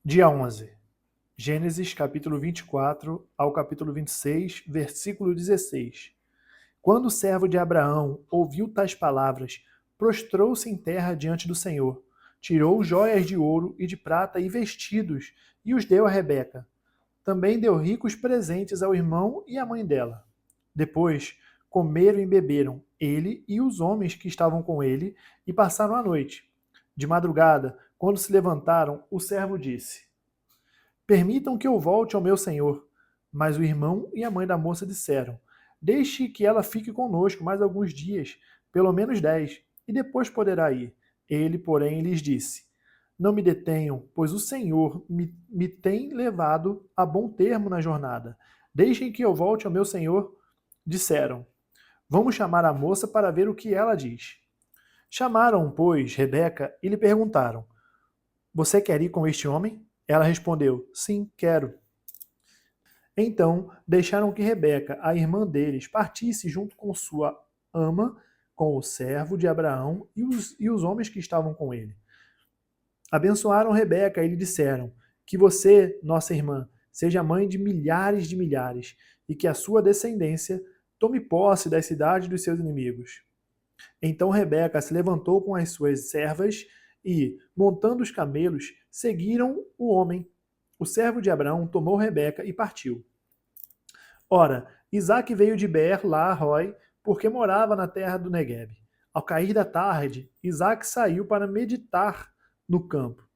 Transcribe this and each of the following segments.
Dia 11. Gênesis capítulo 24 ao capítulo 26, versículo 16. Quando o servo de Abraão ouviu tais palavras, prostrou-se em terra diante do Senhor, tirou joias de ouro e de prata e vestidos e os deu a Rebeca. Também deu ricos presentes ao irmão e à mãe dela. Depois, comeram e beberam, ele e os homens que estavam com ele, e passaram a noite. De madrugada, quando se levantaram, o servo disse: Permitam que eu volte ao meu senhor. Mas o irmão e a mãe da moça disseram: Deixe que ela fique conosco mais alguns dias, pelo menos 10, e depois poderá ir. Ele, porém, lhes disse: Não me detenham, pois o Senhor me tem levado a bom termo na jornada. Deixem que eu volte ao meu senhor. Disseram: Vamos chamar a moça para ver o que ela diz. Chamaram, pois, Rebeca e lhe perguntaram: Você quer ir com este homem? Ela respondeu: Sim, quero. Então deixaram que Rebeca, a irmã deles, partisse junto com sua ama, com o servo de Abraão e os homens que estavam com ele. Abençoaram Rebeca e lhe disseram: Que você, nossa irmã, seja mãe de milhares, e que a sua descendência tome posse das cidades dos seus inimigos. Então Rebeca se levantou com as suas servas e, montando os camelos, seguiram o homem. O servo de Abraão tomou Rebeca e partiu. Ora, Isaque veio de Beer-la-Roi, porque morava na terra do Negueb. Ao cair da tarde, Isaque saiu para meditar no campo.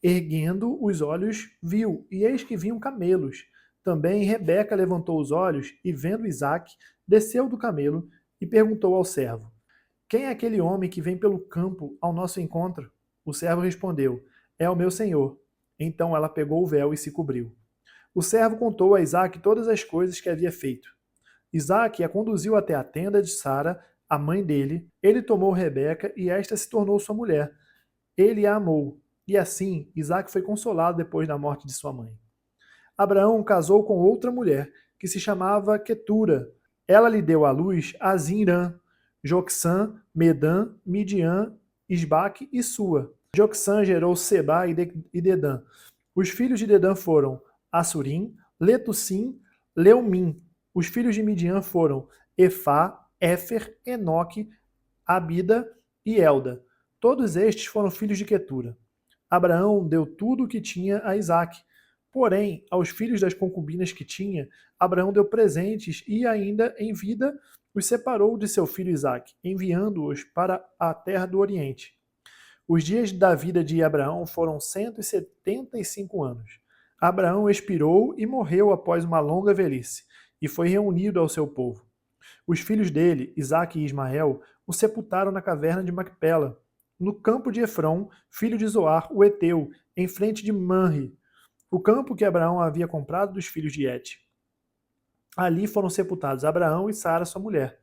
Erguendo os olhos, viu, e eis que vinham camelos. Também Rebeca levantou os olhos e, vendo Isaque, desceu do camelo e perguntou ao servo: Quem é aquele homem que vem pelo campo ao nosso encontro? O servo respondeu: É o meu senhor. Então ela pegou o véu e se cobriu. O servo contou a Isaque todas as coisas que havia feito. Isaque a conduziu até a tenda de Sara, a mãe dele. Ele tomou Rebeca e esta se tornou sua mulher. Ele a amou. E assim, Isaque foi consolado depois da morte de sua mãe. Abraão casou com outra mulher, que se chamava Quetura. Ela lhe deu à luz a Zinrã, Jocsã, Medã, Midian, Isbaque e Sua. Jocsã gerou Seba e Dedã. Os filhos de Dedã foram Assurim, Letussim, Leumim. Os filhos de Midian foram Efá, Éfer, Enoque, Abida e Elda. Todos estes foram filhos de Quetura. Abraão deu tudo o que tinha a Isaque. Porém, aos filhos das concubinas que tinha, Abraão deu presentes e ainda em vida os separou de seu filho Isaque, enviando-os para a terra do Oriente. Os dias da vida de Abraão foram 175 anos. Abraão expirou e morreu após uma longa velhice, e foi reunido ao seu povo. Os filhos dele, Isaque e Ismael, o sepultaram na caverna de Macpela, no campo de Efron, filho de Zoar, o Eteu, em frente de Manre, o campo que Abraão havia comprado dos filhos de Et. Ali foram sepultados Abraão e Sara, sua mulher.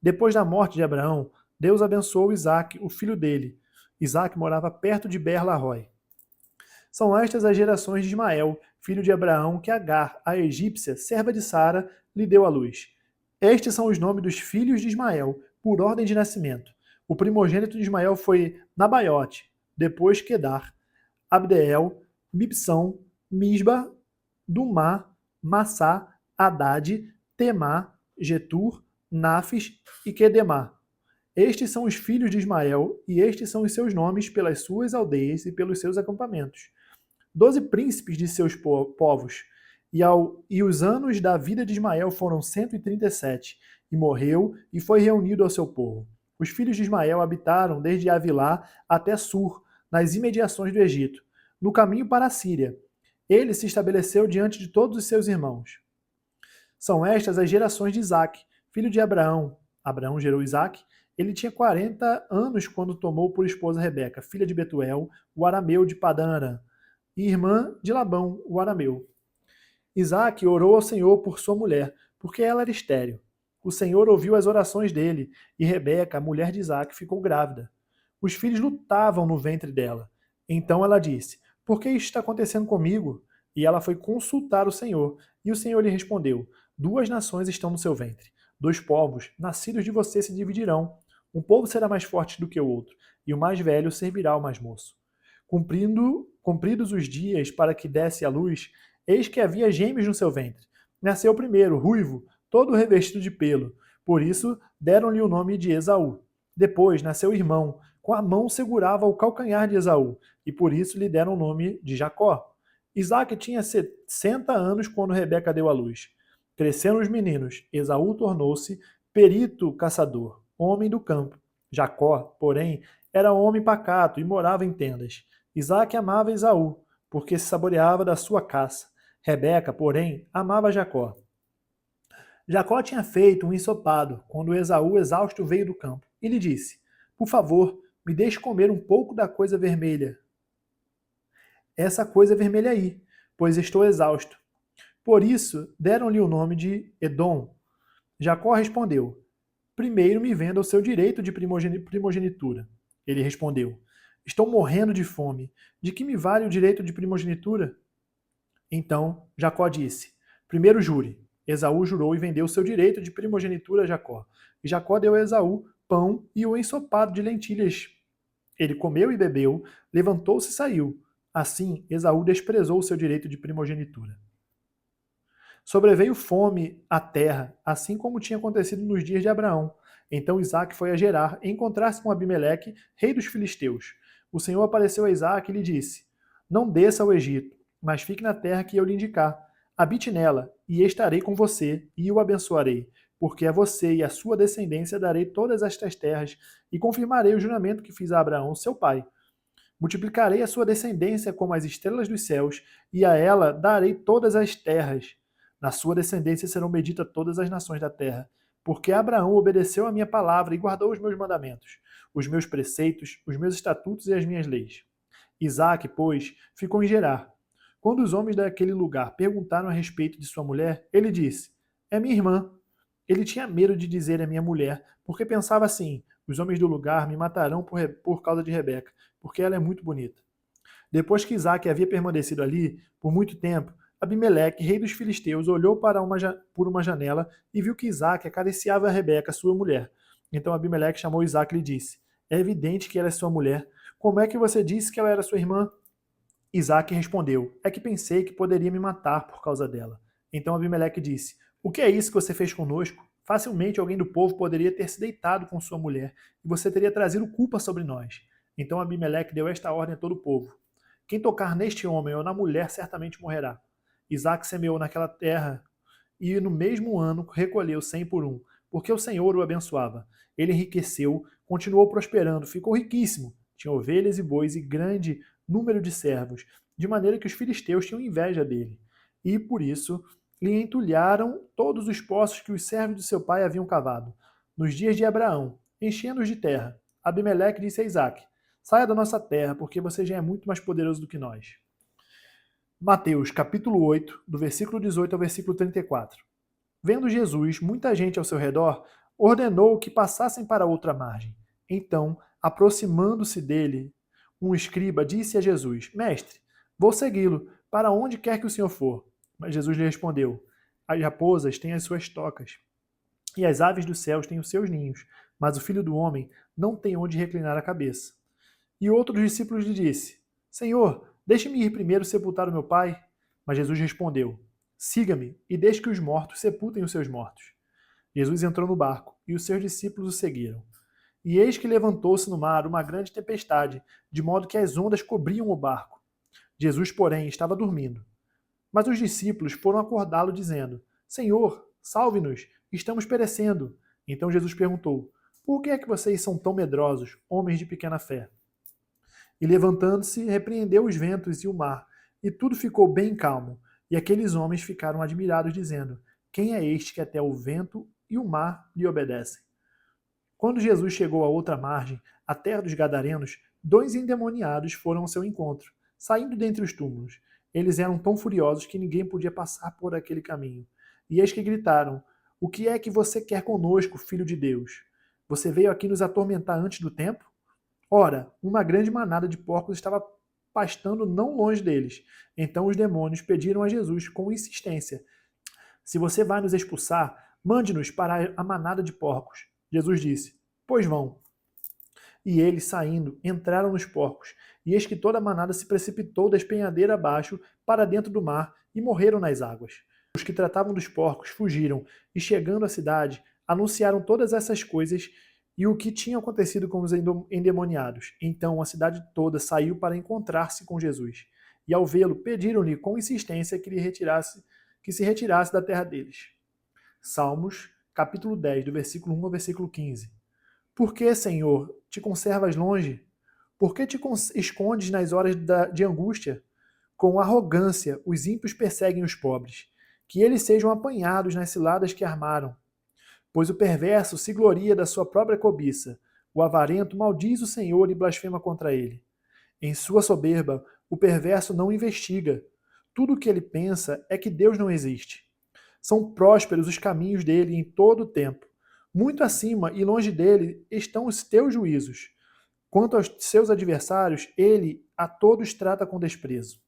Depois da morte de Abraão, Deus abençoou Isaque, o filho dele. Isaque morava perto de Beer-la-Roi. São estas as gerações de Ismael, filho de Abraão, que Agar, a egípcia, serva de Sara, lhe deu à luz. Estes são os nomes dos filhos de Ismael, por ordem de nascimento. O primogênito de Ismael foi Nabaiote, depois Quedar, Abdeel, Mibsão, Misba, Dumá, Massá, Haddad, Temá, Getur, Nafis e Quedemá. Estes são os filhos de Ismael, e estes são os seus nomes pelas suas aldeias e pelos seus acampamentos. 12 príncipes de seus povos, e os anos da vida de Ismael foram 137, e morreu e foi reunido ao seu povo. Os filhos de Ismael habitaram desde Avilá até Sur, nas imediações do Egito, no caminho para a Síria. Ele se estabeleceu diante de todos os seus irmãos. São estas as gerações de Isaque, filho de Abraão. Abraão gerou Isaque. Ele tinha 40 anos quando tomou por esposa Rebeca, filha de Betuel, o arameu de Padã Arã, e irmã de Labão, o arameu. Isaque orou ao Senhor por sua mulher, porque ela era estéril. O Senhor ouviu as orações dele, e Rebeca, a mulher de Isaque, ficou grávida. Os filhos lutavam no ventre dela. Então ela disse: Por que isso está acontecendo comigo? E ela foi consultar o Senhor, e o Senhor lhe respondeu: 2 nações estão no seu ventre. 2 povos, nascidos de você, se dividirão. Um povo será mais forte do que o outro, e o mais velho servirá ao mais moço. cumpridos os dias para que desse à luz, eis que havia gêmeos no seu ventre. Nasceu o primeiro, ruivo, todo revestido de pelo. Por isso deram-lhe o nome de Esaú. Depois nasceu o irmão, com a mão segurava o calcanhar de Esaú, e por isso lhe deram o nome de Jacó. Isaque tinha 60 anos quando Rebeca deu à luz. Cresceram os meninos. Esaú tornou-se perito caçador, homem do campo. Jacó, porém, era homem pacato e morava em tendas. Isaque amava Esaú, porque se saboreava da sua caça. Rebeca, porém, amava Jacó. Jacó tinha feito um ensopado quando Esaú, exausto, veio do campo e lhe disse: Por favor, me deixe comer um pouco da coisa vermelha. Essa coisa vermelha aí, pois estou exausto. Por isso deram-lhe o nome de Edom. Jacó respondeu: Primeiro me venda o seu direito de primogenitura. Ele respondeu: Estou morrendo de fome. De que me vale o direito de primogenitura? Então Jacó disse: Primeiro jure. Esaú jurou e vendeu seu direito de primogenitura a Jacó. E Jacó deu a Esaú pão e o ensopado de lentilhas. Ele comeu e bebeu, levantou-se e saiu. Assim, Esaú desprezou o seu direito de primogenitura. Sobreveio fome à terra, assim como tinha acontecido nos dias de Abraão. Então Isaque foi a Gerar encontrar-se com Abimeleque, rei dos filisteus. O Senhor apareceu a Isaque e lhe disse: Não desça ao Egito, mas fique na terra que eu lhe indicar. Habite nela, e estarei com você, e o abençoarei, porque a você e a sua descendência darei todas estas terras, e confirmarei o juramento que fiz a Abraão, seu pai. Multiplicarei a sua descendência como as estrelas dos céus, e a ela darei todas as terras. Na sua descendência serão benditas todas as nações da terra, porque Abraão obedeceu a minha palavra e guardou os meus mandamentos, os meus preceitos, os meus estatutos e as minhas leis. Isaque, pois, ficou em Gerar. Quando os homens daquele lugar perguntaram a respeito de sua mulher, ele disse: É minha irmã. Ele tinha medo de dizer é minha mulher, porque pensava assim: os homens do lugar me matarão por causa de Rebeca, porque ela é muito bonita. Depois que Isaque havia permanecido ali por muito tempo, Abimeleque, rei dos filisteus, olhou por uma janela e viu que Isaque acariciava a Rebeca, sua mulher. Então Abimeleque chamou Isaque e lhe disse: É evidente que ela é sua mulher. Como é que você disse que ela era sua irmã? Isaque respondeu: É que pensei que poderia me matar por causa dela. Então Abimeleque disse: O que é isso que você fez conosco? Facilmente alguém do povo poderia ter se deitado com sua mulher, e você teria trazido culpa sobre nós. Então Abimeleque deu esta ordem a todo o povo: Quem tocar neste homem ou na mulher certamente morrerá. Isaque semeou naquela terra, e no mesmo ano recolheu 100 por um, porque o Senhor o abençoava. Ele enriqueceu, continuou prosperando, ficou riquíssimo. Tinha ovelhas e bois e grande número de servos, de maneira que os filisteus tinham inveja dele. E, por isso, lhe entulharam todos os poços que os servos de seu pai haviam cavado. Nos dias de Abraão, enchendo-os de terra, Abimeleque disse a Isaque: Saia da nossa terra, porque você já é muito mais poderoso do que nós. Mateus, capítulo 8, do versículo 18 ao versículo 34. Vendo Jesus muita gente ao seu redor, ordenou que passassem para outra margem. Então, aproximando-se dele, um escriba disse a Jesus: Mestre, vou segui-lo, para onde quer que o senhor for. Mas Jesus lhe respondeu: As raposas têm as suas tocas, e as aves dos céus têm os seus ninhos, mas o filho do homem não tem onde reclinar a cabeça. E outro dos discípulos lhe disse: Senhor, deixe-me ir primeiro sepultar o meu pai. Mas Jesus respondeu: Siga-me e deixe que os mortos sepultem os seus mortos. Jesus entrou no barco e os seus discípulos o seguiram. E eis que levantou-se no mar uma grande tempestade, de modo que as ondas cobriam o barco. Jesus, porém, estava dormindo. Mas os discípulos foram acordá-lo, dizendo: Senhor, salve-nos, estamos perecendo. Então Jesus perguntou: Por que é que vocês são tão medrosos, homens de pequena fé? E levantando-se, repreendeu os ventos e o mar, e tudo ficou bem calmo. E aqueles homens ficaram admirados, dizendo: Quem é este que até o vento e o mar lhe obedecem? Quando Jesus chegou à outra margem, a terra dos Gadarenos, 2 endemoniados foram ao seu encontro, saindo dentre os túmulos. Eles eram tão furiosos que ninguém podia passar por aquele caminho. E eis que gritaram: O que é que você quer conosco, filho de Deus? Você veio aqui nos atormentar antes do tempo? Ora, uma grande manada de porcos estava pastando não longe deles. Então os demônios pediram a Jesus com insistência: Se você vai nos expulsar, mande-nos para a manada de porcos. Jesus disse: Pois vão. E eles, saindo, entraram nos porcos, e eis que toda a manada se precipitou da espenhadeira abaixo para dentro do mar, e morreram nas águas. Os que tratavam dos porcos fugiram, e chegando à cidade, anunciaram todas essas coisas e o que tinha acontecido com os endemoniados. Então a cidade toda saiu para encontrar-se com Jesus. E ao vê-lo, pediram-lhe com insistência que se retirasse da terra deles. Salmos, capítulo 10, do versículo 1 ao versículo 15. Por que, Senhor, te conservas longe? Por que te escondes nas horas de angústia? Com arrogância, os ímpios perseguem os pobres. Que eles sejam apanhados nas ciladas que armaram. Pois o perverso se gloria da sua própria cobiça. O avarento maldiz o Senhor e blasfema contra ele. Em sua soberba, o perverso não investiga. Tudo o que ele pensa é que Deus não existe. São prósperos os caminhos dele em todo o tempo. Muito acima e longe dele estão os teus juízos. Quanto aos seus adversários, ele a todos trata com desprezo.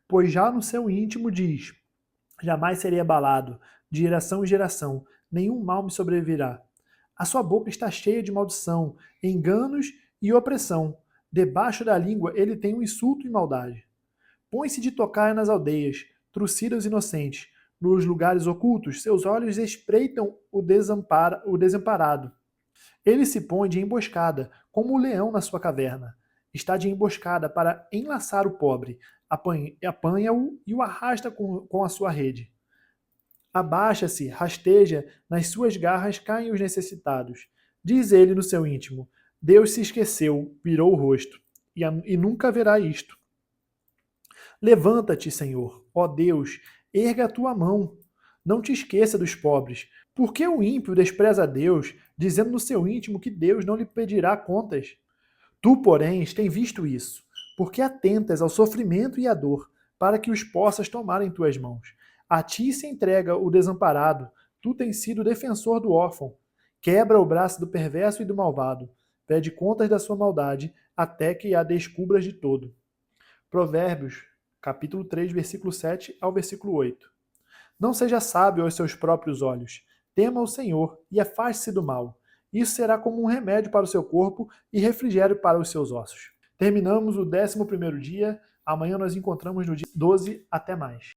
Pois já no seu íntimo diz: jamais serei abalado, de geração em geração, nenhum mal me sobrevirá. A sua boca está cheia de maldição, enganos e opressão. Debaixo da língua ele tem um insulto e maldade. Põe-se de tocaia nas aldeias, trucida os inocentes. Nos lugares ocultos, seus olhos espreitam o desamparado. Ele se põe de emboscada, como o leão na sua caverna. Está de emboscada para enlaçar o pobre. Apanha-o e o arrasta com a sua rede. Abaixa-se, rasteja, nas suas garras caem os necessitados. Diz ele no seu íntimo: Deus se esqueceu, virou o rosto, e nunca verá isto. Levanta-te, Senhor, ó Deus, erga a tua mão. Não te esqueça dos pobres. Por que o ímpio despreza a Deus, dizendo no seu íntimo que Deus não lhe pedirá contas? Tu, porém, tens visto isso, porque atentas ao sofrimento e à dor, para que os possas tomar em tuas mãos. A ti se entrega o desamparado, tu tens sido defensor do órfão. Quebra o braço do perverso e do malvado. Pede contas da sua maldade, até que a descubras de todo. Provérbios, capítulo 3, versículo 7 ao versículo 8. Não seja sábio aos seus próprios olhos. Tema o Senhor e afaste-se do mal. Isso será como um remédio para o seu corpo e refrigério para os seus ossos. Terminamos o 11º dia. Amanhã nós encontramos no dia 12. Até mais.